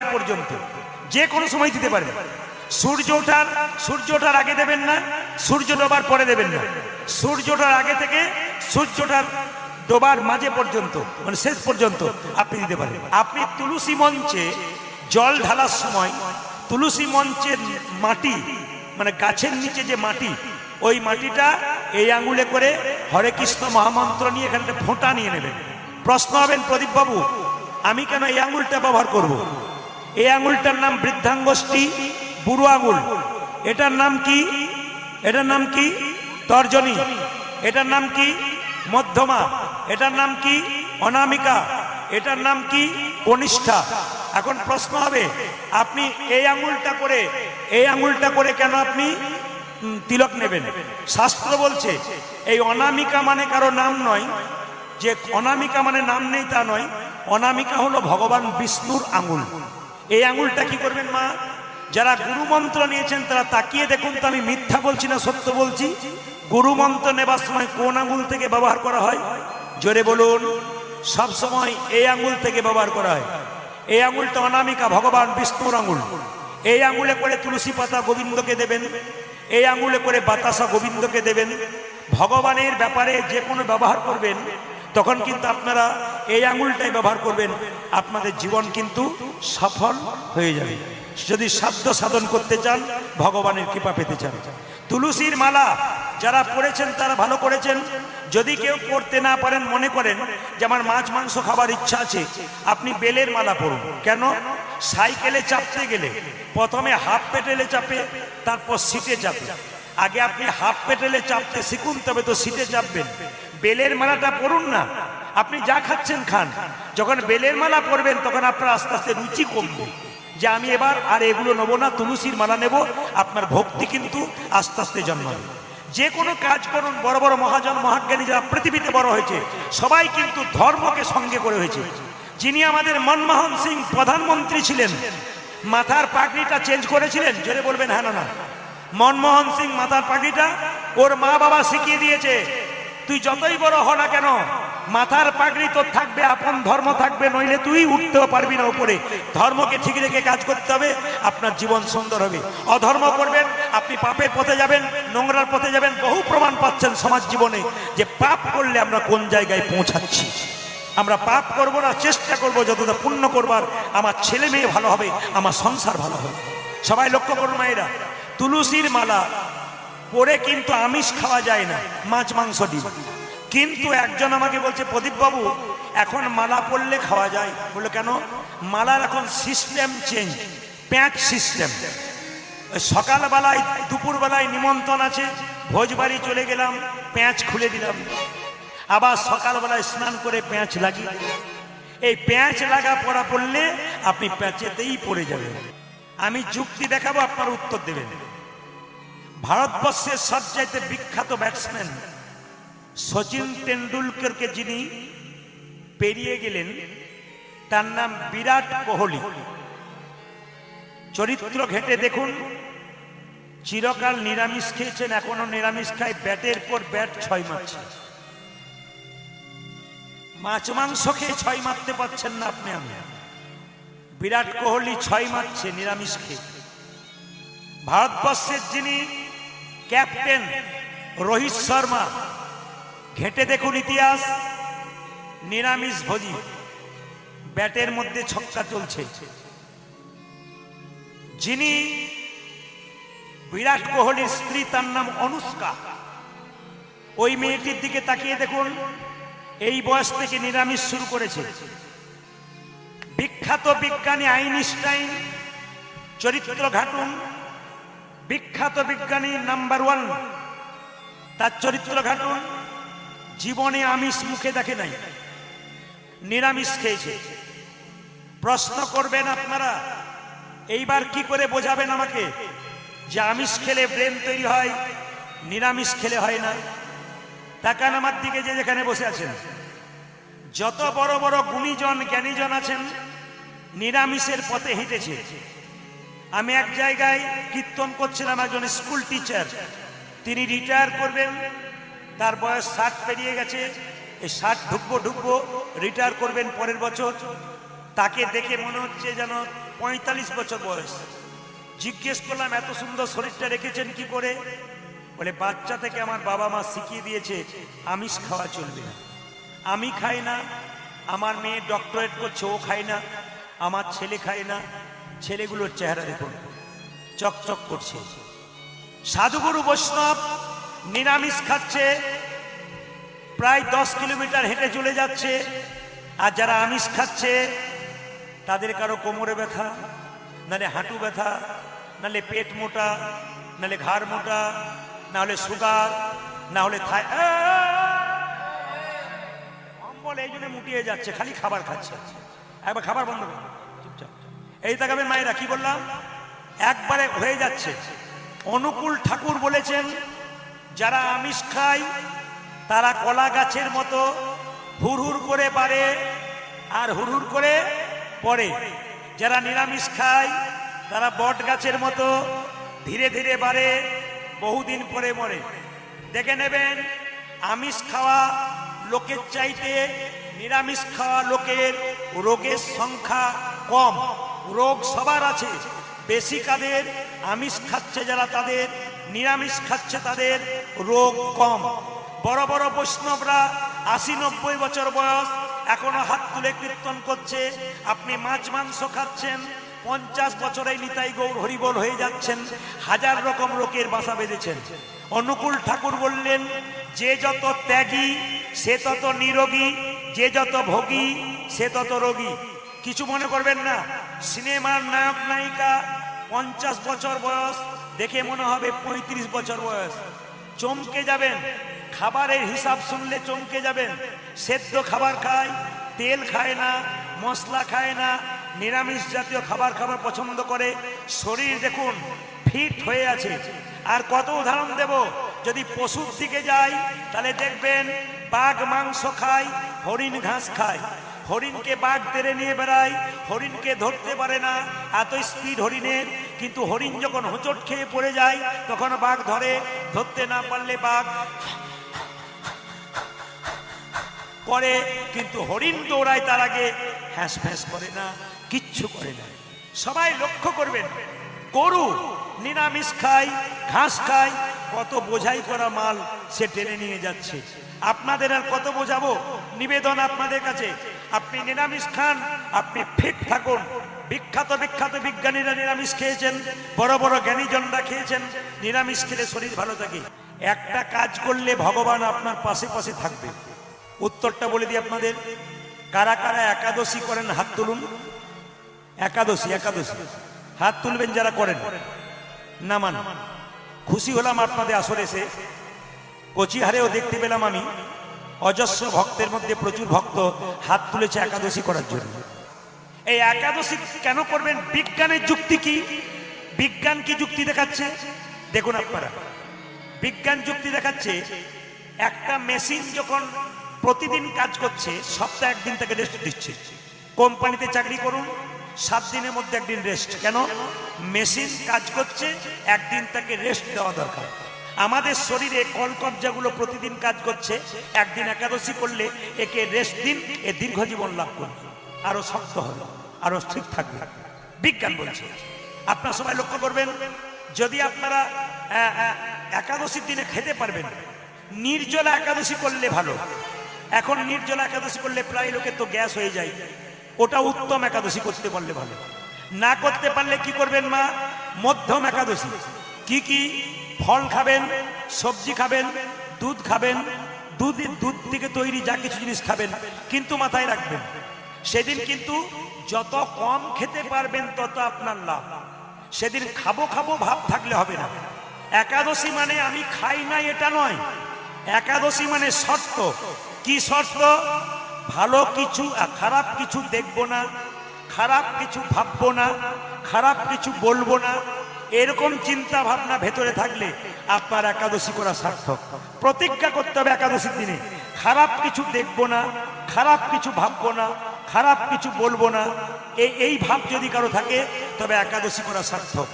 পর্যন্ত যে কোনো সময় দিতে পারেন। সূর্য ওঠার আগে দেবেন না, সূর্য ডোবার পরে দেবেন না। সূর্য ওঠার আগে থেকে সূর্যটার ডোবার মাঝে পর্যন্ত, মানে শেষ পর্যন্ত আপনি দিতে পারেন। আপনি তুলসী মঞ্চে জল ঢালার সময় তুলসী মঞ্চের মাটি, মানে গাছের নিচে যে মাটি, ওই মাটিটা এই আঙুলে করে হরে কৃষ্ণ মহামন্ত্র নিয়ে এখানটা ফোঁটা নিয়ে নেবেন। প্রশ্ন হবেন, প্রদীপ বাবু আমি কেন এই আঙুলটা ব্যবহার করব? এই আঙুলটার নাম বৃদ্ধাঙ্গুষ্ঠী, বুড়ো আঙুল। এটার নাম কি? এটার নাম কি? তর্জনী। এটার নাম কি? মধ্যমা। এটার নাম কি? অনামিকা। এটার নাম কি? কনিষ্ঠা। এখন প্রশ্ন হবে, আপনি এই আঙুলটা করে কেন আপনি তিলক নেবেন? শাস্ত্র বলছে এই অনামিকা মানে কারো নাম নয়, যে অনামিকা মানে নাম নেই তা নয়। অনামিকা হলো ভগবান বিষ্ণুর আঙুল। এই আঙুলটা কি করবেন মা? যারা গুরু মন্ত্র নিয়েছেন তারা তাকিয়ে দেখুন তো, আমি মিথ্যা বলছি না সত্য বলছি। গুরু মন্ত্র নেবার সময় কোন আঙুল থেকে ব্যবহার করা হয়? জোরে বলুন। সব সময় এই আঙুল থেকে ব্যবহার করা হয়। এই আঙুলটা অনামিকা, ভগবান বিষ্ণুর আঙুল। এই আঙুলে করে তুলসী পাতা গোবিন্দকে দেবেন, এই আঙুলে করে বাতাসা গোবিন্দকে দেবেন। ভগবানের ব্যাপারে যে কোনো ব্যবহার করবেন তখন কিন্তু আপনারা এই আঙুলটাই ব্যবহার করবেন, আপনাদের জীবন কিন্তু সফল হয়ে যাবে। যদি সাধ্য সাধন করতে চান, ভগবানের কৃপা পেতে চান। তুলসীর মালা যারা পড়েছেন তারা ভালো করেছেন। যদি কেউ পড়তে না পারেন, মনে করেন যে আমার মাছ মাংস খাবার ইচ্ছা আছে, আপনি বেলের মালা পড়ুন। কেন? সাইকেলে চাপতে গেলে প্রথমে হাফ পেটেলে চাপে, তারপর সিটে চাপে। আগে আপনি হাফ পেটেলে চাপতে শিখুন, তবে তো সিটে চাপবেন। বেলের মালাটা পড়ুন না, আপনি যা খাচ্ছেন খান। যখন বেলের মালা পরবেন তখন আপনার আস্তে আস্তে রুচি কমবে, যে আমি এবার আর এগুলো নেবো না, তুলসীর মালা নেব। আপনার ভক্তি কিন্তু আস্তে আস্তে জন্মাবে। যে কোনো কাজ করুন, বড় বড় মহাজন মহাজ্ঞানী যারা পৃথিবীতে বড় হয়েছে সবাই কিন্তু ধর্মকে সঙ্গে করে হয়েছে। যিনি আমাদের মনমোহন সিং প্রধানমন্ত্রী ছিলেন, মাথার পাগড়িটা চেঞ্জ করেছিলেন। জোরে বলবেন হ্যাঁ না? মনমোহন সিং মাথার পাগড়িটা ওর মা বাবা শিখিয়ে দিয়েছে, তুই যতই বড় হ না কেন মাথার পাগড়ি তোর থাকবে, আপন ধর্ম থাকবে, নইলে তুই উঠতেও পারবি না উপরে। ধর্মকে ঠিক রেখে কাজ করতে হবে, আপনার জীবন সুন্দর হবে। অধর্ম করবেন, আপনি পাপের পথে যাবেন, নোংরার পথে যাবেন। বহু প্রমাণ পাচ্ছেন সমাজ জীবনে যে পাপ করলে আমরা কোন জায়গায় পৌঁছাচ্ছি। আমরা পাপ করব না, চেষ্টা করব যতটা পুণ্য করবার, আমার ছেলে মেয়ে ভালো হবে, আমার সংসার ভালো হবে। সবাই লক্ষ্য করুন মায়েরা, তুলসীর মালা পরে কিন্তু আমিষ খাওয়া যায় না, মাছ মাংস ডিম। কিন্তু একজন আমাকে বলছে, প্রদীপ বাবু এখন মালা পরলে খাওয়া যায়। বলে কেন? মালার এখন সিস্টেম চেঞ্জ, প্যাঁচ সিস্টেম। সকালবেলায় দুপুরবেলায় নিমন্ত্রণ আছে, ভোজবাড়ি চলে গেলাম, প্যাঁচ খুলে দিলাম। আবার সকালবেলায় স্নান করে প্যাঁচ লাগিয়ে, এই প্যাঁচ লাগা পড়া পড়লে আপনি প্যাঁচেতেই পড়ে যাবেন। আমি যুক্তি দেখাবো, আপনার উত্তর দেবেন। ভারতবর্ষের সবচাইতে বিখ্যাত ব্যাটসম্যান সচিন তেন্ডুলকরকে যিনি পেরিয়ে গেলেন, তার নাম বিরাট কোহলি। চরিত্র ঘেঁটে দেখুন, চিরকাল নিরামিষ খেয়েছেন, এখনো নিরামিষ খায়, ব্যাটের পর ব্যাট 6 মারছে। মাছ মাংস খেয়ে 6 মারতে পারছেন না আপনি আমি। বিরাট কোহলি 6 মারছে নিরামিষ খেয়ে। ভারতবর্ষের যিনি ক্যাপ্টেন রোহিত শর্মা, ঘেঁটে দেখুন ইতিহাস, নিরামিষ ভোজি, ব্যাটের মধ্যে ছক্কা চলছে। যিনি বিরাট কোহলির স্ত্রী, তার নাম অনুষ্কা। ওই মেয়েটির দিকে তাকিয়ে দেখুন, এই বয়স থেকে নিরামিষ শুরু করেছে। বিখ্যাত বিজ্ঞানী আইনস্টাইন, চরিত্র ঘাটুন। বিখ্যাত বিজ্ঞানী নাম্বার 1, তার চরিত্র ঘাটুন। জীবনে আমিষ মুখে দেখে নাই, নিরামিষ খেয়েছে। প্রশ্ন করবেন আপনারা, এইবার কি করে বোঝাবেন আমাকে যে আমিষ খেলে ব্রেন তৈরি হয়, নিরামিষ খেলে হয় না? তাকান আমার দিকে, যে যেখানে বসে আছেন, যত বড় বড় গুণীজন জ্ঞানীজন আছেন নিরামিষের পথে হেঁটেছে। আমি এক জায়গায় কীর্তন করছিলাম, একজন স্কুল টিচার, তিনি রিটায়ার করবেন, তার বয়স 60 পেরিয়ে গেছে। এই 60 ঢুকবো রিটায়ার করবেন পরের বছর। তাকে দেখে মনে হচ্ছে যেন 45 বছর বয়স। জিজ্ঞেস করলাম এত সুন্দর শরীরটা রেখেছেন কি করে? বলে বাচ্চা থেকে আমার বাবা মা শিখিয়ে দিয়েছে আমিষ খাওয়া চলবে না। আমি খাই না, আমার মেয়ে ডক্টরেট করছে, ও খায় না, আমার ছেলে খায় না। ছেলেগুলোর চেহারা দেখুন, চকচক করছে। সাধুগুরু বৈষ্ণব নিরামিষ খাচ্ছে, প্রায় 10 কিলোমিটার হেঁটে চলে যাচ্ছে। আর যারা আমিষ খাচ্ছে তাদের কারো কোমরে ব্যথা, নালে হাঁটু ব্যথা, নালে পেট মোটা, নালে ঘাড় মোটা, না হলে সুগার, না হলে অম্বল, এই জন্য মুটিয়ে যাচ্ছে, খালি খাবার খাচ্ছে। একবার খাবার বন্ধ করুন, চুপচাপ এই তাকাবেন মায়েরা। কি বললাম? একবারে হয়ে যাচ্ছে। অনুকূল ঠাকুর বলেছেন যারা আমিষ খায় তারা কলা গাছের মতো হুড়হুড় করে বাড়ে আর হুড়হুড় করে পড়ে। যারা নিরামিষ খায় তারা বট গাছের মতো ধীরে ধীরে বাড়ে, বহুদিন পরে মরে। দেখে নেবেন, আমিষ খাওয়া লোকের চাইতে নিরামিষ খাওয়া লোকের রোগের সংখ্যা কম। রোগ সবার আছে, বেশি কাদের আমিষ খাচ্ছে যারা, তাদের নিরামিষ খাচ্ছে তাদের রোগ কম। বড় বড় বৈষ্ণবরা 80-90 বছর বয়স এখনো হাত তুলে কীর্তন করছে। আপনি মাছ মাংস খাচ্ছেন, 50 বছরে নিতাই গৌর হরিবল হয়ে যাচ্ছেন, হাজার রকম রোগের বাসা বেঁধেছেন। অনুকূল ঠাকুর বললেন যে যত ত্যাগী সে তত নিরোগী, যে যত ভোগী সে তত রোগী। কিছু মনে করবেন না, সিনেমার নায়ক নায়িকা 50 বছর বয়স, দেখে মনে হবে 35 বছর বয়স। চমকে যাবেন, খাবারের হিসাব শুনলে চমকে যাবেন। সেদ্ধ খাবার খায়, তেল খায় না, মশলা খায় না, নিরামিষ জাতীয় খাবার খাবার পছন্দ করে। শরীর দেখুন ফিট হয়ে আছে। আর কত উদাহরণ দেব, যদি পশুর দিকে যাই তাহলে দেখবেন বাঘ মাংস খায়, হরিণ ঘাস খায়। হরিণকে বাঘ তেড়ে নিয়ে বেড়ায়, হরিণকে ধরতে পারে না, এত স্পিড হরিণের। কিন্তু হরিণ যখন হোঁচট খেয়ে পড়ে যায় তখন বাঘ ধরে, ধরতে না পারলে বাঘ করে, কিন্তু হরিণ দৌড়ায় তার আগে হ্যাঁস ফ্যাঁস করে না, কিচ্ছু করে না। সবাই লক্ষ্য করবেন, গরু নিরামিষ খায়, ঘাস খায়, কত বোঝাই করা মাল সে টেনে নিয়ে যাচ্ছে। আপনাদের আর কত বোঝাবো? নিবেদন আপনাদের কাছে, আপনি নিরামিষ খান, আপনি ফিট থাকুন। বিখ্যাত বিখ্যাত বিজ্ঞানীরা নিরামিষ খেয়েছেন, বড় বড় জ্ঞানীজনরা খেয়েছেন। নিরামিষ খেলে শরীর ভালো থাকে। একটা কাজ করলে ভগবান আপনার পাশে পাশে থাকবে। উত্তরটা বলে দিই আপনাদের, কারা কারা একাদশী করেন হাত তুলুন। একাদশী হাত তুলবেন যারা করেন। না মান খুশি হলাম আপনাদের আসরে এসে। কোচিহারেও দেখতে পেলাম আমি অজস্র ভক্তের মধ্যে প্রচুর ভক্ত হাত তুলেছে একাদশী করার জন্য। এই একাদশী কেন করবেন? বিজ্ঞানের যুক্তি কি? বিজ্ঞান কি যুক্তি দেখাচ্ছে দেখুন আপনারা। বিজ্ঞান যুক্তি দেখাচ্ছে, একটা মেশিন যখন প্রতিদিন কাজ করছে, সপ্তাহে একদিন তাকে রেস্ট দিচ্ছে। কোম্পানিতে চাকরি করুন, 7 দিনের মধ্যে একদিন রেস্ট। কেন? মেশিন কাজ করছে, একদিন তাকে রেস্ট দেওয়া দরকার। আমাদের শরীরে কলকবজাগুলো প্রতিদিন কাজ করছে, একদিন একাদশী করলে একে রেস্ট দিন, এ দীর্ঘ জীবন লাভ করবে, আরো শক্ত হবে, আরো ঠিক থাকবে। বিজ্ঞান বলছে। আপনারা সবাই লক্ষ্য করবেন, যদি আপনারা একাদশীর দিনে খেতে পারবেন, নির্জলা একাদশী করলে ভালো। এখন নির্জলা একাদশী করলে প্রায় লোকের তো গ্যাস হয়ে যায়, ওটা উত্তম একাদশী করতে পারলে ভালো। না করতে পারলে কি করবেন মা? মধ্যম একাদশী। কি কি? ফল খাবেন, সবজি খাবেন, দুধ খাবেন, দুধ থেকে তৈরি যা কিছু জিনিস খাবেন। কিন্তু মাথায় রাখবেন, সেদিন কিন্তু যত কম খেতে পারবেন তত আপনার লাভ। সেদিন খাবো খাবো ভাব থাকলে হবে না। একাদশী মানে আমি খাই না এটা নয়। একাদশী মানে শর্ত। কি শর্ত? ভালো কিছু খারাপ কিছু দেখবো না, খারাপ কিছু ভাববো না, খারাপ কিছু বলবো না। এরকম চিন্তা ভাবনা ভেতরে থাকলে আপনার একাদশী করা সার্থক। প্রতিজ্ঞা করতে হবে একাদশীর দিনে, খারাপ কিছু দেখবো না, খারাপ কিছু ভাববো না, খারাপ কিছু বলবো না। এই ভাব যদি কারো থাকে তবে একাদশী করা সার্থক।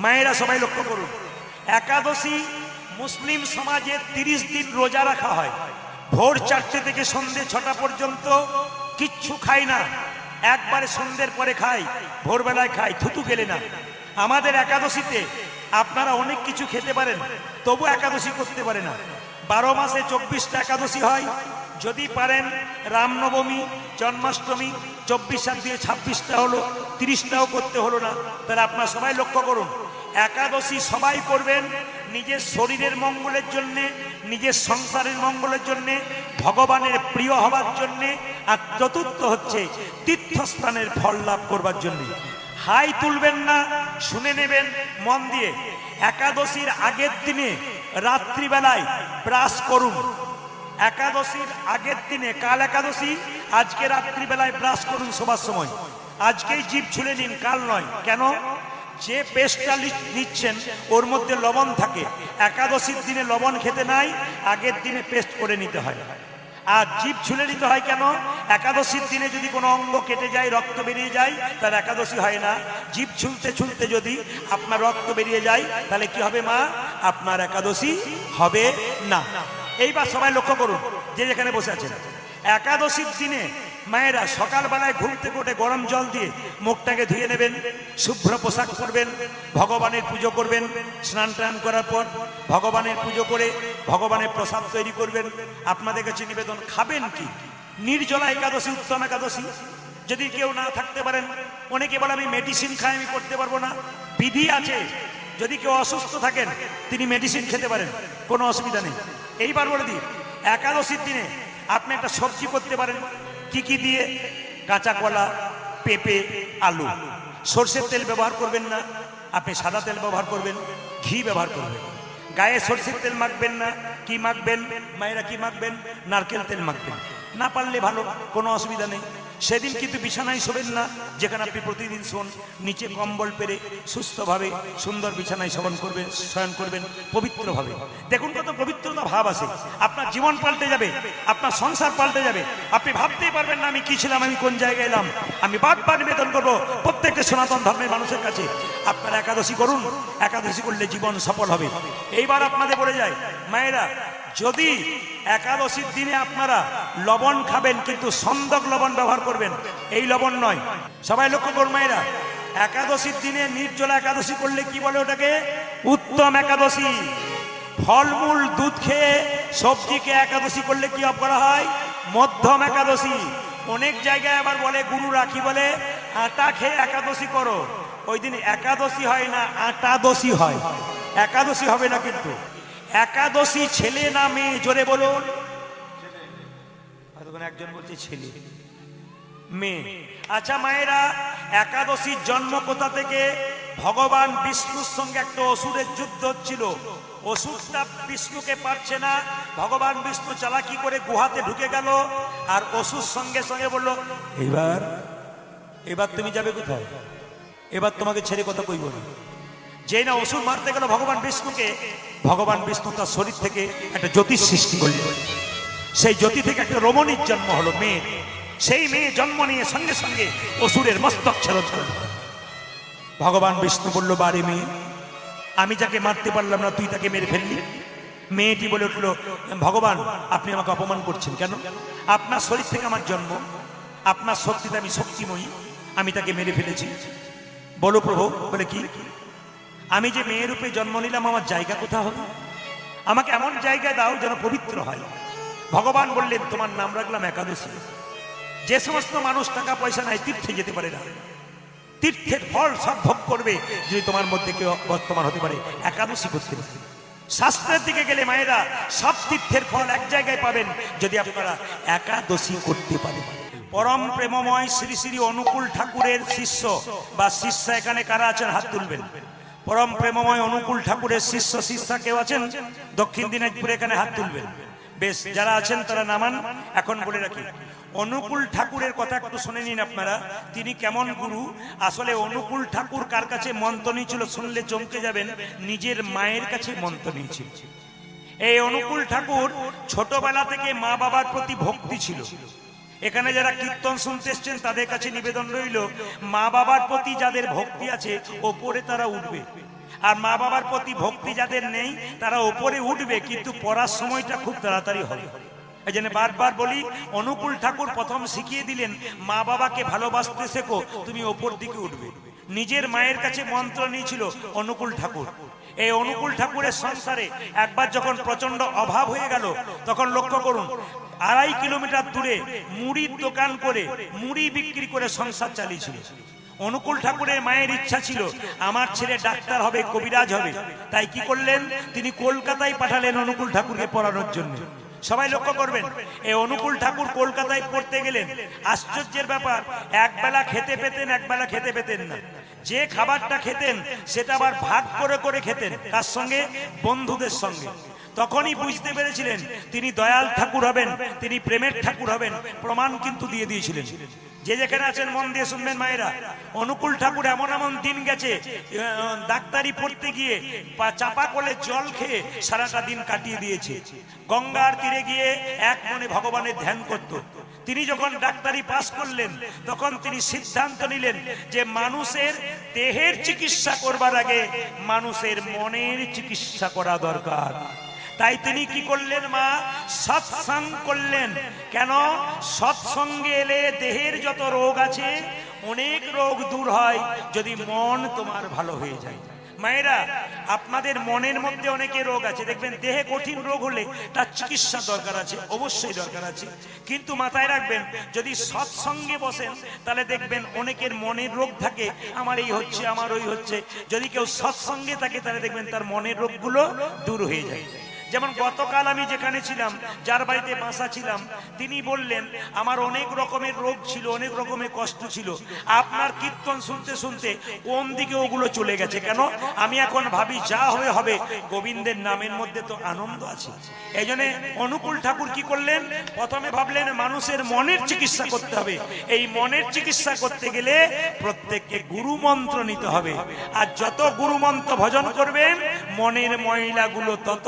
মায়েরা সবাই লক্ষ্য করুন, একাদশী মুসলিম সমাজে 30 দিন রোজা রাখা হয়। ভোর 4টে থেকে সন্ধ্যে 6টা পর্যন্ত কিচ্ছু খায় না, একবারে সন্ধ্যের পরে খাই, ভোরবেলায় খাই, থুতু গেলে না। আমাদের একাদশীতে আপনারা অনেক কিছু খেতে পারেন, তবু একাদশী করতে পারে না। 12 মাসে 24টা একাদশী হয়। যদি পারেন রামনবমী, জন্মাষ্টমী 24 দিয়ে 26টা হলো, 30টাও করতে হলো না। তাহলে আপনারা সবাই লক্ষ্য করুন, একাদশী সবাই করবেন নিজের শরীরের মঙ্গলের জন্যে, নিজের সংসারের মঙ্গলের জন্যে, ভগবানের প্রিয় হবার জন্যে, আর চতুর্থ হচ্ছে তীর্থস্থানের ফল লাভ করবার জন্যে। হাই তুলবেন না, শুনে নেবেন মন দিয়ে। একাদশীর আগের দিনে রাত্রিবেলায় ব্রাশ করুন। একাদশীর আগের দিনে, কাল একাদশী, আজকে রাত্রিবেলায় ব্রাশ করুন শোবার সময়। আজকেই জিভ ছুলে নিন, কাল নয়। কেন? যে পেস্টটা নিচ্ছেন ওর মধ্যে লবণ থাকে। একাদশীর দিনে লবণ খেতে নাই, আগের দিনে পেস্ট করে নিতে হয়। আর জিভ ছুলে নিতে হয় কেন? একাদশীর দিনে যদি কোনো অঙ্গ কেটে যায়, রক্ত বেরিয়ে যায়, তাহলে একাদশী হয় না। জিভ ছুলতে ছুলতে যদি আপনার রক্ত বেরিয়ে যায়, তাহলে কি হবে মা? আপনার একাদশী হবে না। এইবার সবাই লক্ষ্য করুন, যে যেখানে বসে আছেন। একাদশীর দিনে মায়েরা সকালবেলায় ঘুম থেকে উঠে গরম জল দিয়ে মুখটাকে ধুয়ে নেবেন, শুভ্র পোশাক পরবেন, ভগবানের পুজো করবেন। স্নান টান করার পর ভগবানের পুজো করে ভগবানের প্রসাদ তৈরি করবেন। আপনাদের কাছে নিবেদন, খাবেন কি? নির্জলা একাদশী উত্তম একাদশী। যদি কেউ না থাকতে পারেন, অনেকে বলে আমি মেডিসিন খাই, আমি করতে পারবো না। বিধি আছে, যদি কেউ অসুস্থ থাকেন তিনি মেডিসিন খেতে পারেন, কোনো অসুবিধা নেই। এইবার বলে দিই, একাদশীর দিনে আপনি একটা সবজি করতে পারেন। কি কি দিয়ে? কাঁচা কলা, পেঁপে, আলু। সরষের তেল ব্যবহার করবেন না, আপনি সাদা তেল ব্যবহার করবেন, ঘি ব্যবহার করবেন। গায়ে সরষের তেল মাখবেন না। কি মাখবেন মায়েরা? কি মাখবেন? নারকেল তেল মাখবেন। না পারলে ভালো, কোনো অসুবিধা নেই। সেদিন কিন্তু বিছানায় শোবেন না, যেখানে আপনি প্রতিদিন শোন। নিচে কম্বল পেরে সুস্থভাবে সুন্দর বিছানায় শয়ন করবেন পবিত্রভাবে। দেখুন কত পবিত্রতা ভাব আছে। আপনার জীবন পাল্টে যাবে, আপনার সংসার পাল্টে যাবে। আপনি ভাবতেই পারবেন না আমি কি ছিলাম, আমি কোন জায়গায় এলাম। আমি বারবার নিবেদন করবো প্রত্যেকটা সনাতন ধর্মের মানুষের কাছে, আপনারা একাদশী করুন। একাদশী করলে জীবন সফল হবে। এইবার আপনাদের বলে যায় মায়েরা, যদি একাদশীর দিনে আপনারা লবণ খাবেন, কিন্তু সন্দক লবণ ব্যবহার করবেন, এই লবণ নয়। সবাই লক্ষ্য করুন মায়েরা, একাদশীর দিনে নির্জলা একাদশী করলে কি বলে ওটাকে? উত্তম একাদশী। ফলমূল দুধ খেয়ে সবজিকে একাদশী করলে কি করা হয়? মধ্যম একাদশী। অনেক জায়গায় আবার বলে গুরুরা কি বলে, আটা খেয়ে একাদশী করো। ওই দিন একাদশী হয় না, আটাদশী হয়। একাদশী হবে না। কিন্তু একাদশী ছেলে না মেয়ে? জোরে বলুন। একজন বলছে ছেলে, মেয়ে। আচ্ছা মায়েরা, একাদশীর জন্ম কোথা থেকে? ভগবান বিষ্ণুর সঙ্গে একটা অসুরের যুদ্ধ হচ্ছিল। অসুরটা বিষ্ণুকে পারছে না। ভগবান বিষ্ণু চালাকি করে গুহাতে ঢুকে গেল, আর অসুর সঙ্গে সঙ্গে বলল, এবার তুমি যাবে কোথায়? এবার তোমাকে ছেড়ে কথা কইব না। যেই না অসুর মারতে গেল ভগবান বিষ্ণুকে, ভগবান বিষ্ণু তার শরীর থেকে একটা জ্যোতিষ সৃষ্টি করলেন। সেই জ্যোতি থেকে একটা রমণীর জন্ম হলো, মেয়ে। সেই মেয়ে জন্ম নিয়ে সঙ্গে সঙ্গে অসুরের মস্তক ছেদন করল। ভগবান বিষ্ণু বলল, বারে মেয়ে, আমি যাকে মারতে পারলাম না তুই তাকে মেরে ফেললি। মেয়েটি বলে উঠল, ভগবান আপনি আমাকে অপমান করছেন কেন? আপনার শরীর থেকে আমার জন্ম, আপনার শক্তিতে আমি শক্তিময়ী, আমি তাকে মেরে ফেলেছি। বলো প্রভু। বলে কি? আমি যে মেয়ের রূপে জন্ম নিলাম, আমার জায়গা কোথায় হবে? আমাকে এমন জায়গায় দাও যেন পবিত্র হয়। ভগবান বললেন, তোমার নাম রাখলাম একাদশী। যে সমস্ত মানুষ টাকা পয়সা নাই, তীর্থে যেতে পারে না, তীর্থের ফল সব ভোগ করবে যদি তোমার মধ্যে কেউ বর্তমান হতে পারে একাদশী করতে পারে। শাস্ত্রের দিকে গেলে মায়েরা সব তীর্থের ফল এক জায়গায় পাবেন যদি আপনারা একাদশী করতে পারেন। পরম প্রেমময় শ্রী শ্রী অনুকূল ঠাকুরের শিষ্য বা শিষ্যা এখানে কারা আছেন? হাত তুলবেন। পরম প্রেমময় অনুকূল ঠাকুরের শিষ্য শিষ্যা কেউ আছেন? দক্ষিণ দিনাজপুরে এখানে হাত তুলবেন। বেশ, যারা আছেন তারা নামান। এখন বলে রাখি, অনুকূল ঠাকুরের কথা একটু শুনে নিন আপনারা। তিনি কেমন গুরু? আসলে অনুকূল ঠাকুর কার কাছে মন্ত্র নিয়েছিল শুনলে চমকে যাবেন। নিজের মায়ের কাছে মন্ত্র নিয়েছিল। এই অনুকূল ঠাকুর ছোটবেলা থেকে মা বাবার প্রতি ভক্তি ছিল। এখানে যারা কীর্তন শুনতে এসছেন তাদের কাছে নিবেদন রইল, মা বাবার প্রতি যাদের ভক্তি আছে ওপরে তারা উঠবে, আর মা বাবার প্রতি ভক্তি যাদের নেই তারা ওপরে উঠবে, কিন্তু পড়ার সময়টা খুব তাড়াতাড়ি হবে। এই জন্য বারবার বলি, অনুকূল ঠাকুর প্রথম শিখিয়ে দিলেন মা বাবাকে ভালোবাসতে শেখো, তুমি ওপর দিকে উঠবে। নিজের মায়ের কাছে মন্ত্র নিয়েছিল অনুকূল ঠাকুর। এই অনুকূল ঠাকুরের সংসারে একবার যখন প্রচন্ড অভাব হয়ে গেল, তখন লক্ষ্য করুন 2.5 কিলোমিটার দূরে মুড়ির দোকান করে মুড়ি বিক্রি করে সংসার চালিয়েছিল। অনুকূল ঠাকুরের মায়ের ইচ্ছা ছিল আমার ছেলে ডাক্তার হবে, কবিরাজ হবে। তাই কি করলেন, তিনি কলকাতায় পাঠালেন অনুকূল ঠাকুরকে পড়ানোর জন্য। সবাই লক্ষ্য করবেন, এই অনুকূল ঠাকুর কলকাতায় পড়তে গেলেন। আশ্চর্যের ব্যাপার, একবেলা খেতে পেতেন, একবেলা খেতে পেতেন না। যে খাবারটা খেতেন সেটা আবার ভাগ করে করে খেতেন। কার সঙ্গে? বন্ধুদের সঙ্গে। তখনই বুঝতে পেরেছিলেন তিনি দয়াল ঠাকুর হবেন, তিনি প্রেমের ঠাকুর হবেন। প্রমাণ কিন্তু দিয়ে দিয়েছিলেন। যে যেখানে আছেন মন দিয়ে শুনবেন মায়েরা, অনুকূল ঠাকুর এমন এমন দিন গেছে, ডাক্তারি পড়তে গিয়ে চাপা কলে জল খেয়ে সারাটা দিন কাটিয়ে দিয়েছে। গঙ্গার তীরে গিয়ে এক মনে ভগবানের ধ্যান করত। তিনি যখন ডাক্তারি পাস করলেন, তখন তিনি সিদ্ধান্ত নিলেন যে মানুষের দেহের চিকিৎসা করবার আগে মানুষের মনের চিকিৎসা করা দরকার। তাই তিনি কি করলেন, মা সৎসঙ্গ করলেন। কেন? সৎসঙ্গে এলে দেহের যত রোগ আছে অনেক রোগ দূর হয়, যদি মন তোমার ভালো হয়ে যায়। মায়েরা, আপনাদের মনের মধ্যে অনেকে রোগ আছে, দেখবেন দেহে কঠিন রোগ হলে তার চিকিৎসা দরকার আছে, অবশ্যই দরকার আছে। কিন্তু মাথায় রাখবেন, যদি সৎসঙ্গে বসেন তাহলে দেখবেন অনেকের মনের রোগ থাকে, আমার এই হচ্ছে, আমার ওই হচ্ছে। যদি কেউ সৎসঙ্গে থাকে তাহলে দেখবেন তার মনের রোগগুলো দূর হয়ে যায়। যেমন গতকাল আমি যেখানে ছিলাম, যার বাড়িতে বাসা ছিলাম, তিনি বললেন আমার অনেক রকমের রোগ ছিল, অনেক রকমের কষ্ট ছিল। আপনার কীর্তন শুনতে শুনতে কোন দিকে ওগুলো চলে গেছে। কেন? আমি এখন ভাবি যা হবে হবে, গোবিন্দের নামের মধ্যে তো আনন্দ আছে। এই জন্য অনুকূল ঠাকুর কি করলেন, প্রথমে ভাবলেন মানুষের মনের চিকিৎসা করতে হবে। এই মনের চিকিৎসা করতে গেলে প্রত্যেককে গুরু মন্ত্র নিতে হবে। আর যত গুরু মন্ত্র ভজন করবেন, মনের ময়লাগুলো তত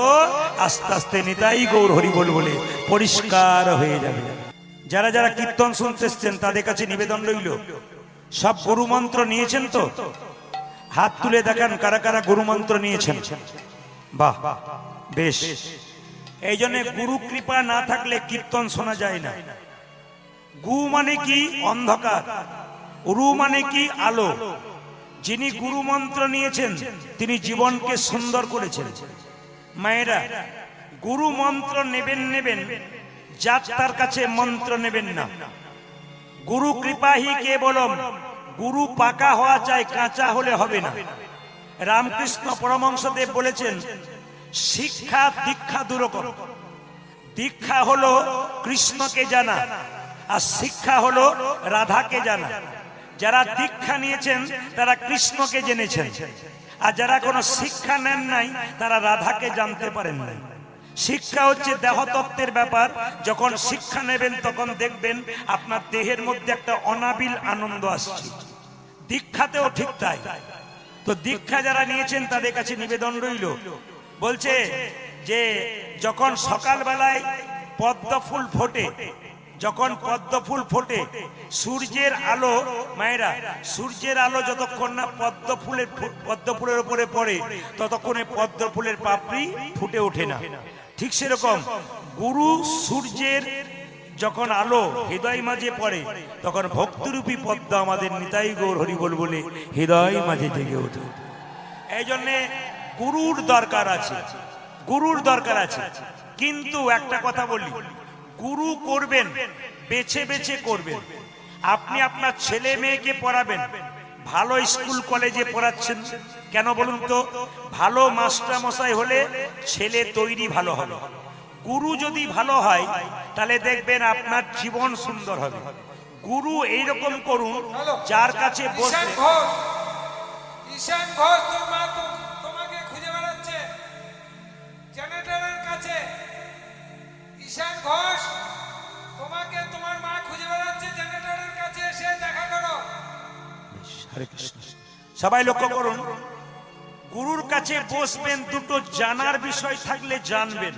আস্তে আস্তে নিতাই গৌর হরি বল বলে পরিষ্কার হয়ে যাবে। যারা যারা কীর্তন শুনতে এসছেন তাদের কাছে নিবেদন রইল, সব গুরু মন্ত্র নিয়েছেন তো? হাত তুলে দেখান কারা কারা গুরু মন্ত্র নিয়েছেন। বাহ, বেশ। এই জন্য গুরু কৃপা না থাকলে কীর্তন শোনা যায় না। গু মানে কি? অন্ধকার। রু মানে কি? আলো। যিনি গুরু মন্ত্র নিয়েছেন তিনি জীবনকে সুন্দর করেছেন। মায়েরা, গুরু মন্ত্র নেবেন নেবেন, যার কাছে মন্ত্র নেবেন না। গুরু কৃপাহি কেবলম, গুরু পাকা হওয়া চাই, কাঁচা হলে হবে না। রামকৃষ্ণ পরমহংসদেব বলেছেন শিক্ষা দীক্ষা দুরকম। দীক্ষা হলো কৃষ্ণকে জানা, আর শিক্ষা হলো রাধাকে জানা। যারা দীক্ষা নিয়েছেন তারা কৃষ্ণকে জেনেছেন, আর যারা কোনো শিক্ষা নেন নাই তারা রাধাকে জানতে পারেন নাই। শিক্ষা হচ্ছে দেহতত্ত্বের ব্যাপার। যখন শিক্ষা নেবেন তখন দেখবেন আপনার দেহের মধ্যে একটা অনাবিল আনন্দ আসছে। দীক্ষাতেও ঠিক তাই। তো দীক্ষা যারা নিয়েছেন তাদের কাছে নিবেদন রইল, বলছে যে যখন সকালবেলায় পদ্ম ফুল ফোটে, যখন পদ্ম ফুল ফোটে, সূর্যের আলো, মায়েরা, সূর্যের আলো যতক্ষণ না পদ্ম ফুলের উপরে পড়ে ততক্ষণে পদ্ম ফুলের পাপড়ি ফুটে ওঠে না। ঠিক সেরকম গুরু সূর্যের যখন আলো হৃদয় মাঝে পড়ে তখন ভক্তিরূপী পদ্ম আমাদের নিতাই গৌর হরি বল বলে হৃদয় মাঝে জেগে ওঠে। এই জন্যে গুরুর দরকার আছে, গুরুর দরকার আছে। কিন্তু একটা কথা বলি, গুরু করবেন বেছে বেছে করবেন। আপনি আপনার ছেলে মেয়েকে পড়াবেন, ভালো স্কুল কলেজে পড়াচ্ছেন কেন বলুন তো? ভালো মাস্টার মশাই হলে ছেলে তৈরি ভালো হবে। গুরু যদি ভালো হয় তাহলে দেখবেন আপনার জীবন সুন্দর হবে। গুরু এইরকম করুন যার কাছে বসে। ঈশান ঘোষ তোমাকে খুঁজে বেড়াচ্ছে জেনারেটরের কাছে। ঈশান ঘোষ তোমাকে তোমার মা খুঁজে বেড়াচ্ছে জেনারেটরের কাছে, এসে দেখা করো। হরে কৃষ্ণ। সবাই লক্ষ্য করুন, গুরুর কাছে বসবেন, দুটো জানার বিষয় থাকলে জানবেন।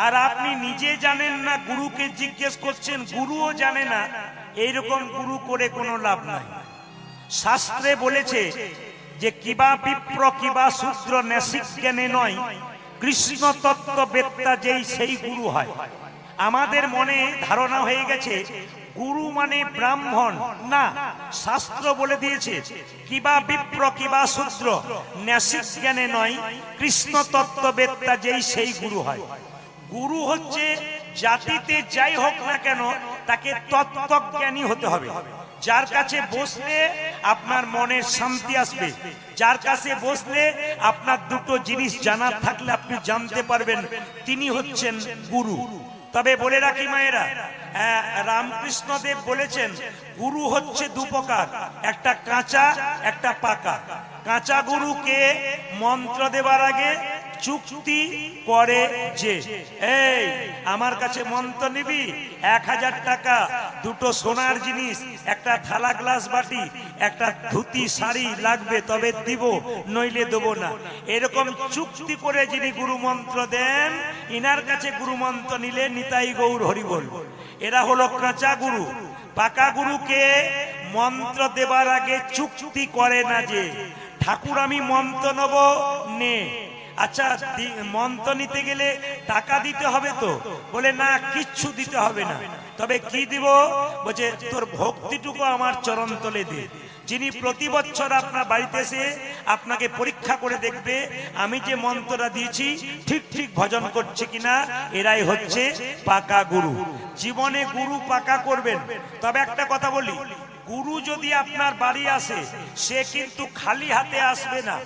আর আপনি নিজে জানেন না, গুরুকে জিজ্ঞেস করছেন, গুরুও জানে না, এইরকম গুরু করে কোনো লাভ নাই। শাস্ত্রে বলেছে যে কিবা বিপ্র কিবা শূদ্র নেশিক জ্ঞানে নয়, কৃষ্ণ তত্ত্ব বেত্তা যেই সেই গুরু হয়। আমাদের মনে ধারণা হয়ে গেছে গুরু মানে ব্রাহ্মণ। না, শাস্ত্র বলে দিয়েছে কিবা বিপ্র কিবা শূদ্র, ন্যাসিক জ্ঞানে নয়, কৃষ্ণ তত্ত্ববেত্তা যেই সেই গুরু হয়। গুরু হচ্ছে জাতিতে যাই হোক না কেন তাকে তত্ত্বজ্ঞানী হতে হবে। যার কাছে বসলে আপনার মনের শান্তি আসবে, যার কাছে বসলে আপনার দুটো জিনিস জানার থাকলে আপনি জানতে পারবেন, তিনি হচ্ছেন গুরু। তবে বলে রাখি মায়েরা, রামকৃষ্ণদেব বলেছেন গুরু হচ্ছে দু প্রকার, একটা কাঁচা একটা পাকা। কাঁচা গুরুকে মন্ত্র দেবার আগে চুক্তি করে যে, এই আমার কাছে মন্ত্র নিবি, 1000 টাকা, দুটো সোনার জিনিস, একটা থালা গ্লাস বাটি, একটা ধুতি শাড়ি লাগবে, তবে দিব, নইলে দেবো না। এরকম চুক্তি করে যিনি গুরু মন্ত্র দেন, ইনার কাছে গুরু মন্ত্র নিলে নিতাই গৌর হরিবল। এরা হলো কাঁচা গুরু। পাকা গুরুকে মন্ত্র দেবার আগে চুক্তি করে না যে, ঠাকুর আমি মন্ত্র নেব, নে। আচ্ছা, মন্ত্র নিতে গেলে টাকা দিতে হবে তো? বলে না, কিচ্ছু দিতে হবে না, তবে কি দিব? বলছে তোর ভক্তিটুকু আমার চরণ তলে দে। যিনি প্রতি বছর আপনার বাড়িতে এসে আপনাকে পরীক্ষা করে দেখবে আমি যে মন্ত্রটা দিয়েছি ঠিক ঠিক ভজন করছে কিনা, এরাই হচ্ছে পাকা গুরু। জীবনে গুরু পাকা করবেন। তবে একটা কথা বলি, গুরু যদি আপনার বাড়ি আসে, সে কিন্তু খালি হাতে আসবে না,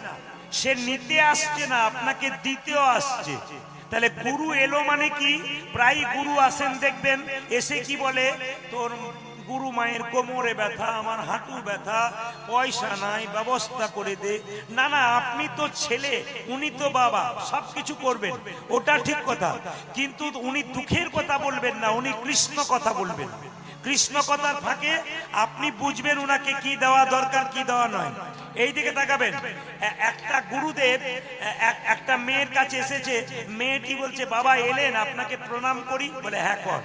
সে নিতে আসছে না, আপনাকে দিতেও আসছে। তাহলে গুরু এলো মানে কি? প্রায় গুরু আসেন দেখবেন, এসে কি বলে, তোর গুরু মায়ের কোমরে ব্যথা, আমার হাঁটু ব্যথা, পয়সা নাই, ব্যবস্থা করে দে। না না, আপনি তো ছেলে, উনি তো বাবা, সবকিছু করবেন, ওটা ঠিক কথা, কিন্তু উনি দুঃখের কথা বলবেন না, উনি কৃষ্ণ কথা বলবেন। কৃষ্ণ কথার ফাঁকে আপনি বুঝবেন উনাকে কি দেওয়া দরকার, কি দেওয়া নয়। এই দিকে তাকাবেন, একটা গুরুদেব একটা মেয়ের কাছে এসেছে, মেয়েটি বলছে বাবা এলেন, আপনাকে প্রণাম করি। বলে হ্যাঁ কর।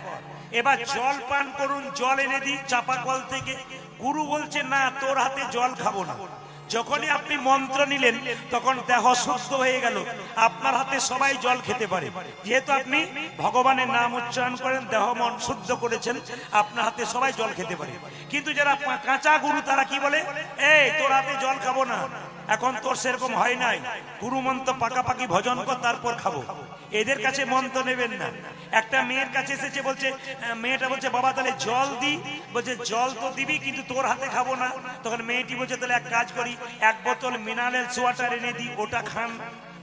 এবার জল পান করুন, জল এনে দিই চাপা কল থেকে। গুরু বলছে না, তোর হাতে জল খাবো না। যখনই আপনি মন্ত্র নিলেন তখন দেহ শুদ্ধ হয়ে গেল, আপনার হাতে সবাই জল খেতে পারে, যেহেতু আপনি ভগবানের নাম উচ্চারণ করেন, দেহ মন শুদ্ধ করেছেন, আপনার হাতে সবাই জল খেতে পারে। কিন্তু যারা কাঁচা গুরু তারা কি বলে, এই তোর হাতে জল খাবো না, এখন তোর সেরকম হয় নাই, গুরু মন্ত্র পাকাপাকি ভজন কর তারপর খাবো। এদের কাছে মন্ত্র নেবেন না। একটা মেয়ের কাছে এসেছে, বলছে, মেয়েটা বলছে বাবা তাহলে জল দি। বলছে জল তো দিবি, কিন্তু তোর হাতে খাবো না। তখন মেয়েটি বলছে তাহলে এক কাজ করি, 1 বোতল মিনারেলস ওয়াটার এনে দিই, ওটা খান।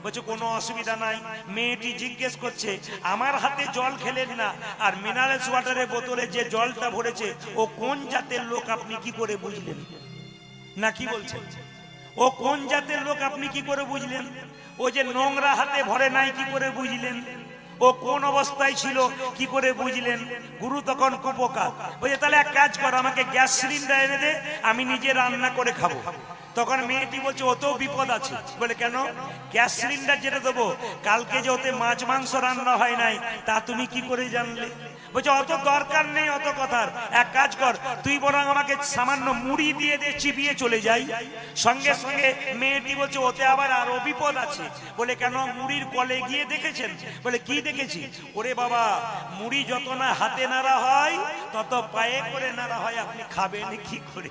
বলছে কোনো অসুবিধা নাই। মেয়েটি জিজ্ঞেস করছে, আমার হাতে জল খেলেন না, আর মিনারেলস ওয়াটারের বোতলে যে জলটা ভরেছে ও কোন জাতের লোক আপনি কি করে বুঝলেন? না কি বলছেন? ও কোন জাতের লোক আপনি কি করে বুঝলেন? ও যে নোংরা হাতে ভরে নাই কি করে বুঝলেন? ও কোন অবস্থায় ছিল কি করে বুঝলেন? গুরু তখন কুপোকা। বলছে তাহলে এক কাজ কর, আমাকে গ্যাস সিলিন্ডার এনে দে, আমি নিজে রান্না করে খাবো। তখন মেয়েটি বলছে ওতেও বিপদ আছে। বলে কেন? গ্যাস সিলিন্ডার যেটা দেবো, কালকে যে ওতে মাছ মাংস রান্না হয় নাই তা তুমি কি করে জানলে? বলছে অত দরকার নেই অত কথার, এক কাজ কর, তুই বরং আমাকে সামান্য মুড়ি দিয়ে দে, চিবিয়ে চলে যাই। সঙ্গে সঙ্গে মেয়েটি বলছে ওতে আবার আরো বিপদ আছে। বলে কেন? মুড়ির কলে গিয়ে দেখেছেন? বলে কি দেখেছি? ওরে বাবা, মুড়ি যত না হাতে নাড়া হয় তত পায়ে করে নাড়া হয়, আপনি খাবেন কি করে?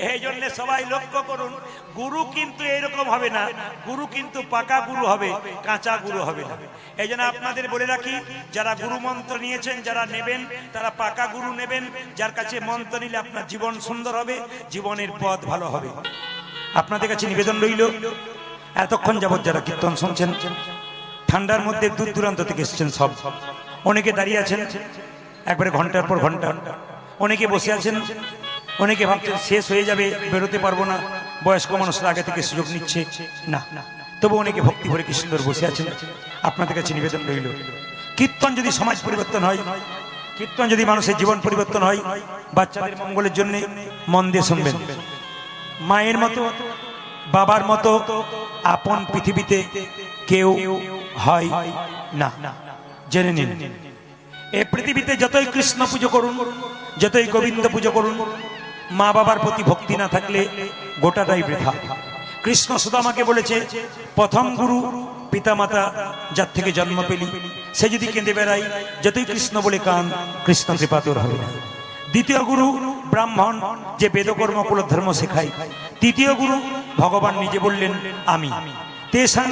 এই জন্য সবাই লক্ষ্য করুন, গুরু কিন্তু এরকম হবে না, গুরু কিন্তু পাকা গুরু হবে, কাঁচা গুরু হবে না। এই জন্য আপনাদের বলে রাখি, যারা গুরু মন্ত্র নিয়েছেন, যারা নেবেন তারা পাকা গুরু নেবেন, যার কাছে মন্ত্র নিলে আপনার জীবন সুন্দর হবে, জীবনের পথ ভালো হবে। আপনাদের কাছে নিবেদন রইল, এতক্ষণ যাবৎ যারা কীর্তন শুনছেন, ঠান্ডার মধ্যে দূর দূরান্ত থেকে এসেছেন সব, অনেকে দাঁড়িয়ে আছেন একবারে ঘন্টার পর ঘন্টা, অনেকে বসে আছেন, অনেকে ভাবছেন শেষ হয়ে যাবে, বেরোতে পারবো না, বয়স্ক মানুষরা আগে থেকে সুযোগ নিচ্ছে না, তবু অনেকে ভক্তি ভরে কি সুন্দর বসে আছেন। আপনাদের কাছে নিবেদন রইল, কীর্তন যদি সমাজ পরিবর্তন হয়, কীর্তন যদি মানুষের জীবন পরিবর্তন হয়, বাচ্চাদের মঙ্গলের জন্য মন দিয়ে শুনবেন। মায়ের মতো বাবার মতো আপন পৃথিবীতে কেউ হয় না, জেনে নিন। এই পৃথিবীতে যতই কৃষ্ণ পুজো করুন, যতই গোবিন্দ পুজো করুন, মা বাবার প্রতি ভক্তি না থাকলে গোটাটাই বৃথা। কৃষ্ণ সুদামাকে বলেছে, প্রথম গুরু পিতামাতা যার থেকে জন্ম পেলি সে যদি কেঁদে বেড়াই, যতই কৃষ্ণ বলে কান, কৃষ্ণ কৃপা তোর হবে না। দ্বিতীয় গুরু ব্রাহ্মণ, যে বেদকর্ম কুল ধর্ম শেখায়। তৃতীয় গুরু ভগবান নিজে বললেন আমি। তেষাং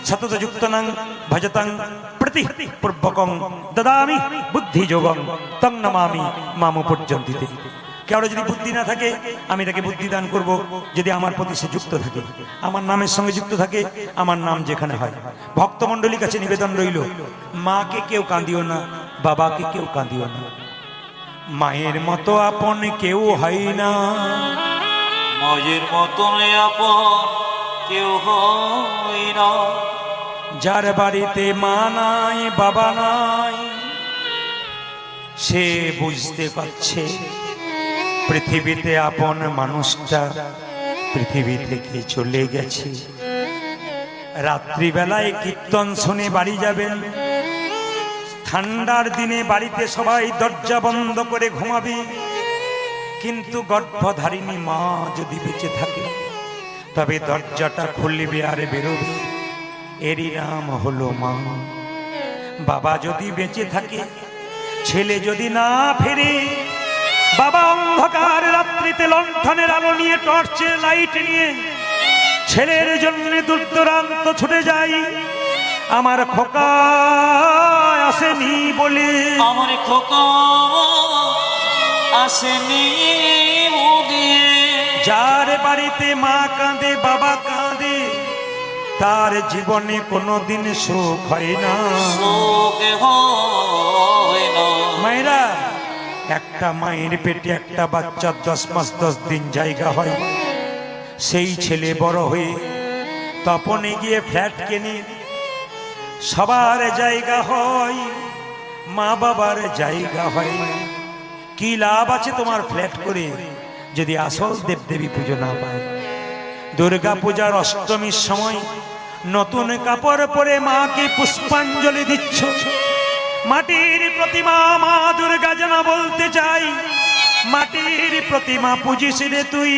সততযুক্তনাং ভজতাং প্রতি পূর্বকং দদামি বুদ্ধি যোগং তং নমামি মাম পর্যন্তিতে। কারো যদি বুদ্ধি না থাকে আমি তাকে বুদ্ধি দান করব, যদি আমার প্রতি সে যুক্ত থাকে, আমার নামের সঙ্গে যুক্ত থাকে, আমার নাম যেখানে হয়। ভক্তমণ্ডলীর কাছে নিবেদন রইল, মাকে কেউ কাঁদিও না, বাবাকে কেউ কাঁদিও না। মায়ের মতো আপন কেউ হয় না, মায়ের মতন আপন কেউ হয় না। যার বাড়িতে মা নাই বাবা নাই, সে বুঝতে পারছে পৃথিবীতে আপন মানুষটা পৃথিবী থেকে চলে গেছে। রাত্রিবেলায় কীর্তন শুনে বাড়ি যাবেন, ঠান্ডার দিনে বাড়িতে সবাই দরজা বন্ধ করে ঘুমাবে, কিন্তু গর্ভধারিণী মা যদি বেঁচে থাকে তবে দরজাটা খুলবে আর বেরোবে, এরই নাম হলো মা। বাবা যদি বেঁচে থাকে, ছেলে যদি না ফেরে, বাবা অন্ধকার রাত্রিতে লণ্ঠনের আলো নিয়ে, টর্চের লাইট নিয়ে ছেলের জন্য দূর দূরান্ত ছুটে যাই, আমার খোকা আসেনি বলে, আমার খোকা আসেনি বলে। যার বাড়িতে মা কাঁদে বাবা কাঁদে, তার জীবনে কোনোদিন সুখ হয় না। সুখ হয় না। মায়েরা, একটা মায়ের পেটে একটা বাচ্চার 10 মাস 10 দিন জায়গা হয়, সেই ছেলে বড় হয়ে তপনে গিয়ে ফ্ল্যাট কেনে, সবার জায়গা হয়, মা বাবার জায়গা হয় না। কি লাভ আছে তোমার ফ্ল্যাট করে যদি আসল দেবদেবী পুজো না পায়? দুর্গা পূজার অষ্টমীর সময় নতুন কাপড় পরে মাকে পুষ্পাঞ্জলি দিচ্ছ, মাটির প্রতিমা মা দুর্গা যেন বলতে চাই, মাটির প্রতিমা পুজিস রে তুই,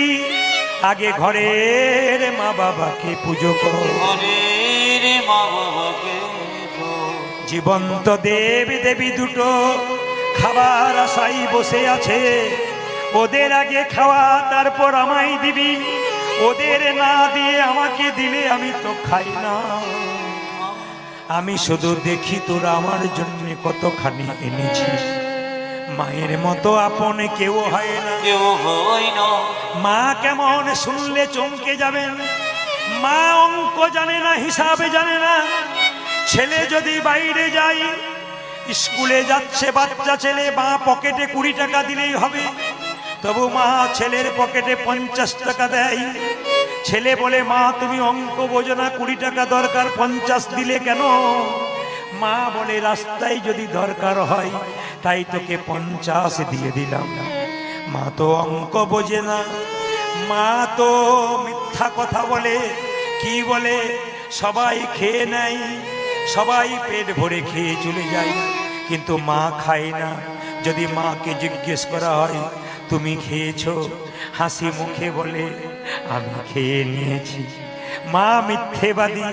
আগে ঘরের মা বাবাকে পুজো কর। ঘরের মা বাবাকে জীবন্ত দেবী দেবী দুটো খাবার আশাই বসে আছে, ওদের আগে খাওয়া তারপর আমায় দিবি, ওদের না দিয়ে আমাকে দিলে আমি তো খাই না। আমি শুধু দেখি তোরা আমার জন্য কতখানি এনেছিস। মায়ের মতো আপন কেউ হয় না, কেউ হয় না। মা কেমন শুনলে চমকে যাবেন। মা অঙ্ক জানে না, হিসাবে জানে না। ছেলে যদি বাইরে যায়, স্কুলে যাচ্ছে বাচ্চা ছেলে, মা পকেটে 20 টাকা দিলেই হবে, তবু মা ছেলের পকেটে 50 টাকা দেয়। ছেলে বলে, মা তুমি অঙ্ক বোঝো না, 20 টাকা দরকার, 50 দিলে কেন? মা বলে, রাস্তায় যদি দরকার হয় তাই তোকে 50 দিয়ে দিলাম। মা তো অঙ্ক বোঝে না, মা তো মিথ্যা কথা বলে। কি বলে? সবাই খেয়ে নেয়, সবাই পেট ভরে খেয়ে চলে যায়, কিন্তু মা খায় না। যদি মাকে জিজ্ঞেস করা হয় তুমি খেয়েছো, হাসি মুখে বলে আমি খেয়ে নিয়েছি। মা মিথ্যেবাদী,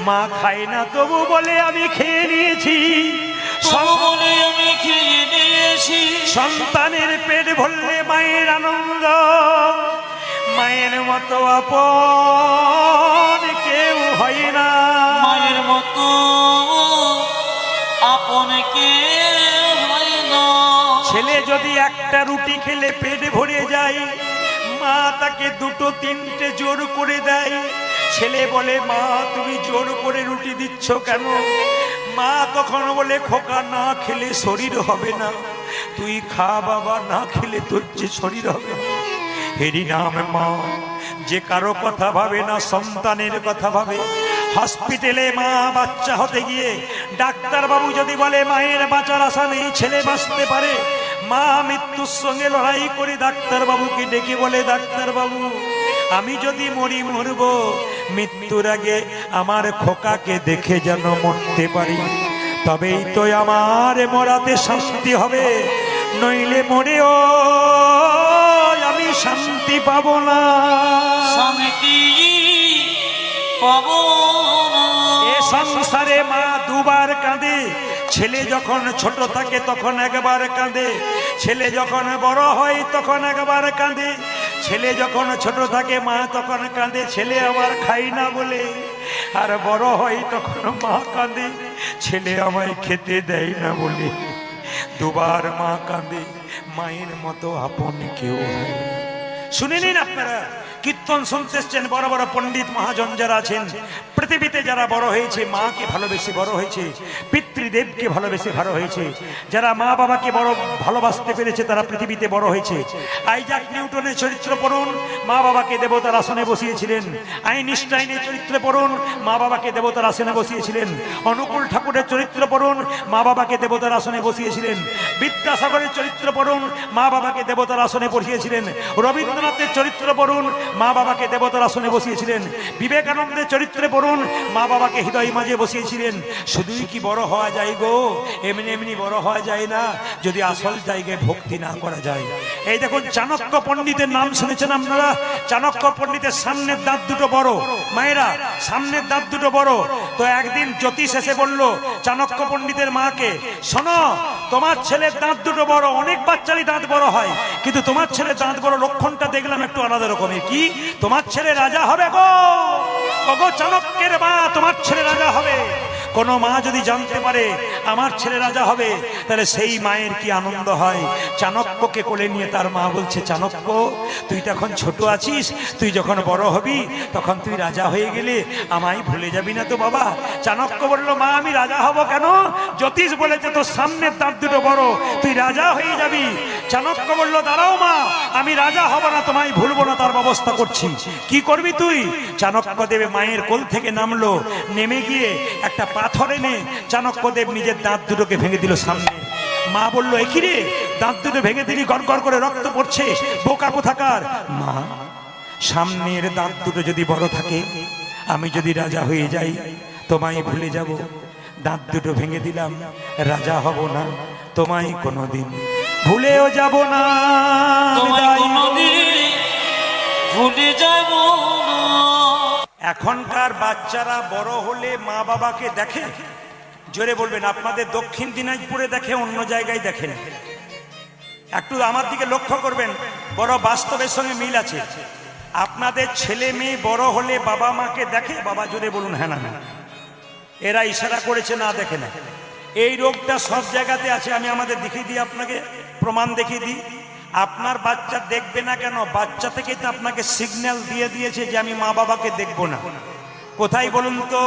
মা খায় না তবু বলে আমি খেয়ে নিয়েছি। বলে আমি খেয়ে নিয়েছি। সন্তানের পেট ভরলে মায়ের আনন্দ, মায়ের মতো আপন কেউ হয় না। মায়ের মতো আপন কেউ হয় না। ছেলে যদি একটা রুটি খেলে পেট ভরে যায়, মা তাকে 2-3টে জোর করে দেয়। ছেলে বলে, মা তুমি জোর করে রুটি দিচ্ছ কেন? মা তখন বলে, খোকা না খেলে শরীর হবে না, তুই খা বাবা, না খেলে তোর যে শরীর হবে না। হেরি নাম মা, যে কারো কথা ভাবে না, সন্তানের কথা ভাবে। হসপিটালে মা বাচ্চা হতে গিয়ে ডাক্তার বাবু যদি বলে মায়ের বাঁচার আশা নেই, ছেলে বাঁচতে পারে, মা মৃত্যুর সঙ্গে লড়াই করে ডাক্তার বাবুকে ডেকে বলে, ডাক্তার বাবু আমি যদি মরি মরব, মৃত্যুর আগে আমার খোকাকে দেখে যেন মরতে পারি, তবেই তো আমার মরাতে শান্তি হবে, নইলে মরেও আমি শান্তি পাবো না। শান্তি পাবো না। এ সংসারে মা দুবার কাঁদে, ছেলে যখন ছোট থাকে তখন একবার কাঁদে, ছেলে যখন বড় হয় তখন একবার কাঁদে। ছেলে যখন ছোট থাকে মা তখন কাঁদে, ছেলে আমার খাই না বলে। আর বড় হয় তখন মা কাঁদে, ছেলে আমায় খেতে দেয় না বলে। দুবার মা কাঁদে, মায়ের মতো আপন কেউ হয় না। শুনে নিন আপনারা, কীর্তন শুনতে এসছেন বড় বড় পণ্ডিত মহাজন যারা আছেন, পৃথিবীতে যারা বড় হয়েছে মাকে ভালোবেসে বড় হয়েছে, পিতৃদেবকে ভালোবেসে বড় হয়েছে, যারা মা বাবাকে বড় ভালোবাসতে পেরেছে তারা পৃথিবীতে বড় হয়েছে। আইজাক নিউটনের চরিত্র পড়ুন, মা বাবাকে দেবতার আসনে বসিয়েছিলেন। আইনস্টাইনের চরিত্র পড়ুন, মা বাবাকে দেবতার আসনে বসিয়েছিলেন। অনুকূল ঠাকুরের চরিত্র পড়ুন, মা বাবাকে দেবতার আসনে বসিয়েছিলেন। বিদ্যাসাগরের চরিত্র পড়ুন, মা বাবাকে দেবতার আসনে বসিয়েছিলেন। রবীন্দ্রনাথের চরিত্র পড়ুন, মা বাবাকে দেবতার আসনে বসিয়েছিলেন। বিবেকানন্দের চরিত্রে পড়ুন, মা বাবাকে হৃদয় মাঝে বসিয়েছিলেন। শুধুই কি বড় হওয়া যায় গো? এমনি এমনি বড় হওয়া যায় না যদি আসল জায়গায় ভক্তি না করা যায়। এই দেখুন চাণক্য পণ্ডিতের নাম শুনেছেন আপনারা? চাণক্য পণ্ডিতের সামনের দাঁত দুটো বড়, মায়েরা সামনের দাঁত দুটো বড়। তো একদিন জ্যোতিষ এসে বলল চাণক্য পণ্ডিতের মাকে, শোনো তোমার ছেলের দাঁত দুটো বড়, অনেক বাচ্চারই দাঁত বড় হয়, কিন্তু তোমার ছেলের দাঁত বড় লক্ষণটা দেখলাম একটু আলাদা রকমের। কি? তোমার ছেলে রাজা হবে গো। ওগো চাণক্যের মা, তোমার ছেলে রাজা হবে। কোন মা যদি জানতে পারে আমার ছেলে রাজা হবে, তাহলে সেই মায়ের কি আনন্দ হয়। চাণক্যকে কোলে নিয়ে তার মা বলছে, চাণক্য তুই তো এখন ছোট আছিস, তুই যখন বড় হবি তখন তুই রাজা হয়ে গেলে আমায় ভুলে যাবি না তো বাবা? চাণক্য বলল, মা আমি রাজা হব কেন? জ্যোতিষ বলেছে তোর সামনের দাঁত দুটো বড়, তুই রাজা হয়ে যাবি। চাণক্য বলল, দাঁড়াও মা, আমি রাজা হব না, তোমায় ভুলবো না, তার ব্যবস্থা করছি। কি করবি তুই? চাণক্যদেব মায়ের কোল থেকে নামলো, নেমে গিয়ে একটা পাথর এনে চাণক্যদেব নিজের দাঁত দুটোকে ভেঙে দিল সামনে। মা বলল, এ কি রে, দাঁত দুটো ভেঙে দিলি, গড় গড় করে রক্ত পড়ছে, বোকা কোথাকার। মা, সামনের দাঁত দুটো যদি বড় থাকে, আমি যদি রাজা হয়ে যাই তোমায় ভুলে যাব। দাঁত দুটো ভেঙে দিলাম, রাজা হব না, তোমায় কোনোদিন ভুলেও যাব না। তোমায় কোনোদিন ভুলে যাব না। এখনকার বাচ্চারা বড় হলে মা বাবাকে দেখে, জোরে বলবেন, আপনাদের দক্ষিণ দিনাজপুরে দেখে, অন্য জায়গায় দেখে না। একটু আমার দিকে লক্ষ্য করবেন, বড় বাস্তবের সঙ্গে মিল আছে। আপনাদের ছেলে মেয়ে বড় হলে বাবা মাকে দেখে? বাবা জোরে বলুন হ্যাঁ না না। এরা ইশারা করেছে না, দেখে না। এই রোগটা সব জায়গাতে আছে। আমি আমাদের দেখিয়ে দিই, আপনাকে প্রমাণ দেখিয়ে দিই। আপনার বাচ্চা দেখবে না কেন? বাচ্চা থেকেই তো আপনাকে সিগন্যাল দিয়ে দিয়েছে যে আমি মা বাবাকে দেখবো না। কোথায় বলুন তো?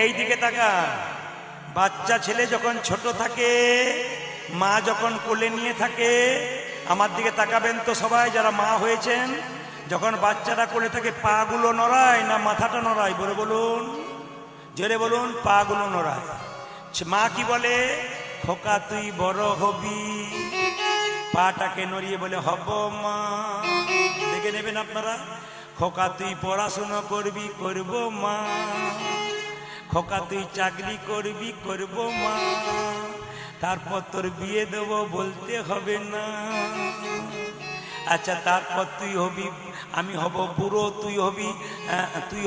এই দিকে তাকা। বাচ্চা ছেলে যখন ছোট থাকে, মা যখন কোলে নিয়ে থাকে, আমার দিকে তাকাবেন তো সবাই যারা মা হয়েছেন। যখন বাচ্চারা কোলে থাকে, পা গুলো নড়ায় না মাথাটা নড়ায়? বলে বলুন, জোরে বলুন। পা গুলো নড়ায়। মা কি বলে? খোকা তুই বড় হবি। পাটাকে নড়িয়ে বলে, হব মা। দেখে নেবেন আপনারা। খোকা তুই পড়াশোনা করবি, করব মা। খোকা তুই চাকরি করবি, করব মা। তারপর তোর বিয়ে দেব, বলতে হবে না। আচ্ছা, তারপর তুই হবি, আমি হব বুড়ো, তুই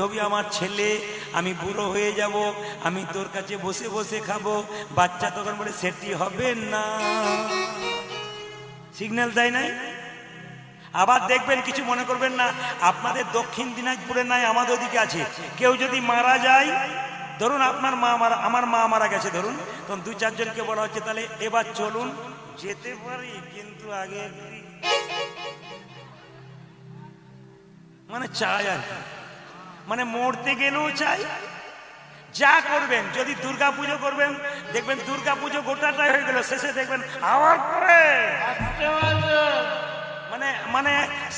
হবি আমার ছেলে, আমি বুড়ো হয়ে যাব, আমি তোর কাছে বসে বসে খাবো। বাচ্চা তখন বলে, সেটি হবে না। সিগন্যাল দেয় নাই? আবার দেখবেন, কিছু মনে করবেন না, আপনাদের দক্ষিণ দিনাজপুরে নাই, আমাদের ওদিকে আছে। কেউ যদি মারা যায়, ধরুন আপনার মা মারা, আমার মা মারা গেছে ধরুন, তখন দুই চারজনকে বলা হচ্ছে, তাহলে এবার চলুন, যেতে পারি কিন্তু আগে মানে চাই আর কি, মানে মরতে গেলেও চাই। যা করবেন, যদি দুর্গা পুজো করবেন, দেখবেন দুর্গা পুজো গোটাটাই হয়ে গেল, শেষে দেখবেন আবার পরে মানে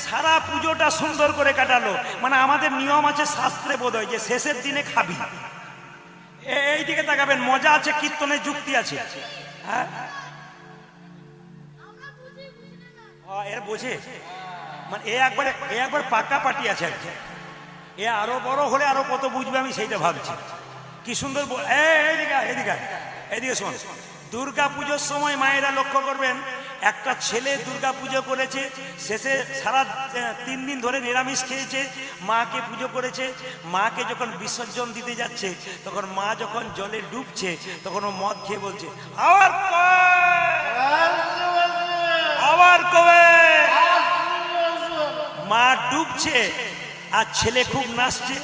সারা পুজোটা সুন্দর করে কাটালো। মানে আমাদের নিয়ম আছে, শাস্ত্রে বোধ হয় যে শেষের দিনে খাবি। এই দিকে তাকাবেন, মজা আছে, কীর্তনের যুক্তি আছে। হ্যাঁ, এর বোঝে, মানে এ একবার পাকা পাটি আছে। এ আরো বড় হলে আরো কত বুঝবে, আমি সেইটা ভাবছি। কি সুন্দর। এদিকে শোন, দুর্গা পুজোর সময় মায়েরা লক্ষ্য করবেন, একটা ছেলে দুর্গা পুজো করেছে, শেষে সারা 3 দিন ধরে নিরামিষ খেয়েছে, মাকে পুজো করেছে। মাকে যখন বিসর্জন দিতে যাচ্ছে, তখন মা যখন জলে ডুবছে, তখন ও মদ খেয়ে বলছে, আবার আবার কবে। মা ডুবছে আর ছেলে খুব নাচছে।